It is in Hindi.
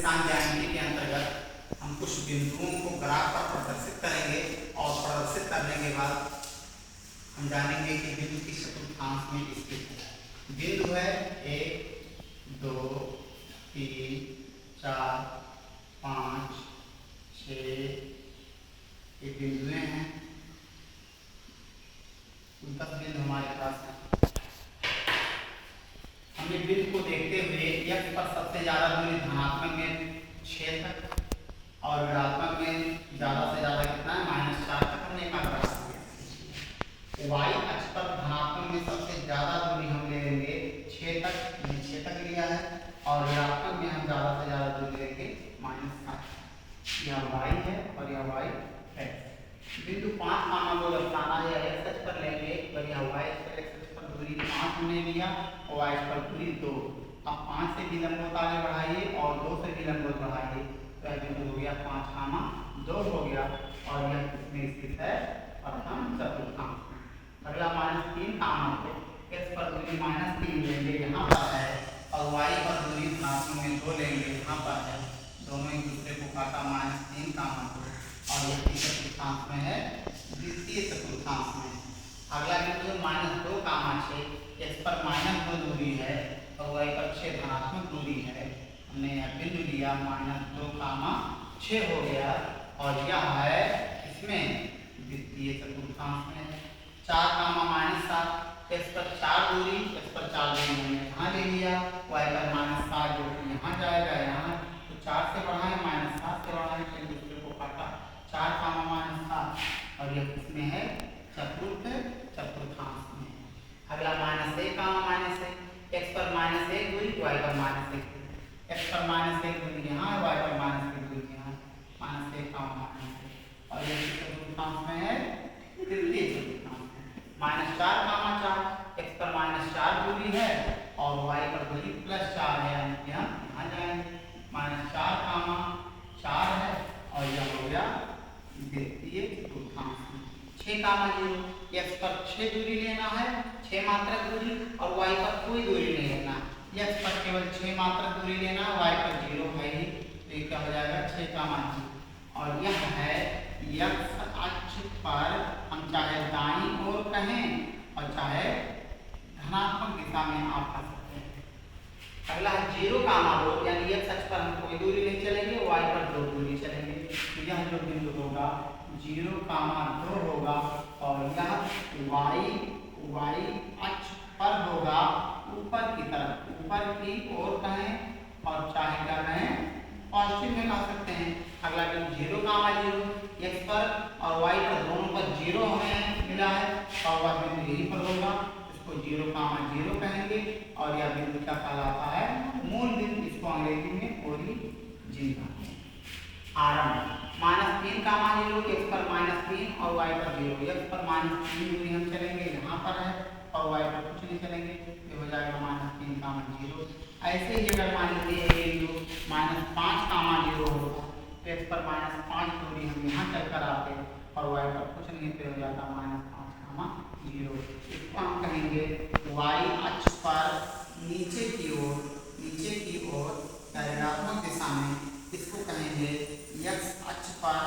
निर्देशांक ज्यामिति के अंतर्गत हम कुछ बिंदुओं को ग्राफ पर प्रदर्शित करेंगे और प्रदर्शित करने के बाद हम जानेंगे कि बिंदु किस चतुर्थांश में स्थित है। बिंदु है 1 2 3 4 5 6 ये बिंदुएं हैं। 10 बिंदु हमारे पास है। हमने बिंदु को देखते हुए x पर सबसे ज्यादा दूरी धनात्मक में 6 तक और ऋणात्मक में ज्यादा से ज्यादा कितना है -4 तक हमने एक ग्राफ लिया। y अक्ष पर धनात्मक में सबसे ज्यादा दूरी हम ले लेंगे 6 तक, 6 तक लिया है और ऋणात्मक में हम ज्यादा से ज्यादा दूरी लेंगे -7। यह y है और यह y है। बिंदु 5 माना वो दर्शाना है x अक्ष पर लेंगे और यह y अक्ष पर दूरी 5 हमने लिया और y अक्ष पर दूरी 2। अब 5 से भी लंबवत आगे बढ़ाइए और 2 से भी लंबवत बढ़ाइए तो यह बिंदु हो गया 5, 2 हो गया और यह किसमें स्थित है प्रथम चतुर्थांश में। अगला -3 को x पर दूरी -3 लेंगे यहाँ पर है और y पर दूरी धनात्मक में 2 लेंगे यहाँ पर है। दोनों एक दूसरे को काटा -3 और यह चतुर्थांश में है द्वितीय चतुर्थांश में। अगला बिंदु -2, 6 x पर -2 दूरी है और y पर 6 धनात्मक दूरी है। हमने यह बिंदु लिया -2, 6 हो गया और यह है इसमें द्वितीय चतुर्थांश में। 4, -7 x पर 4 दूरी हमने यहाँ ले लिया, y पर -7 जो कि यहाँ जाएगा यहाँ तो 4 से बढ़ाएं -7 से बढ़ाएं फिर दूसरे को काटा 4, -7 और यह किसमें है चतुर्थांश में। अगला -1, x पर -1 दूरी y पर -1 x पर -1 दूरी यहाँ y पर -1 दूरी यहाँ -1 और यह चतुर्थांश में है तृतीय चतुर्थांश में। -4, x पर -4 दूरी है और y पर दूरी +4 है यहाँ जाएंगे -4, है और यह हो गया द्वितीय चतुर्थांश में। 6, x पर 6 दूरी लेना है 6 मात्रक दूरी और y पर कोई दूरी नहीं लेना। x पर केवल 6 मात्रक दूरी लेना, y पर 0 है ही तो ये क्या हो जाएगा 6, और यह है x अक्ष पर हम चाहे दाईं ओर कहें और चाहे धनात्मक दिशा में आप कह सकते हैं। अगला है 0, यानी x अक्ष पर हम कोई दूरी नहीं चलेंगे, y पर 2 दूरी चलेंगे। तो यह जो बिंदु होगा 0, 2 होगा और यह y अक्ष पर होगा ऊपर की तरफ, ऊपर की ओर कहें और चाहे क्या कहें पॉजिटिव में कह सकते हैं। अगला बिंदु 0, x पर और y पर दोनों पर 0 हमें मिला है और वह बिंदु यहीं पर होगा, इसको 0, कहेंगे और यह बिंदु क्या कहलाता है मूल बिंदु, इसको अंग्रेजी में ओरिजिन कहते हैं। आरंभ -3, x पर -3 और y पर 0, x पर -3 दूरी हम चलेंगे यहाँ पर है और y पर कुछ नहीं चलेंगे, ये हो जाएगा -3, 0। ऐसे ही अगर मान लीजिए ये बिंदु -5, 0 होगा तो x पर -5 दूरी हम यहाँ चलकर आते और y पर कुछ नहीं फिर हो जाता -5, 0। इसको हम कहेंगे y अक्ष पर नीचे की ओर ऋणात्मक दिशा में, इसको कहेंगे x अक्ष पर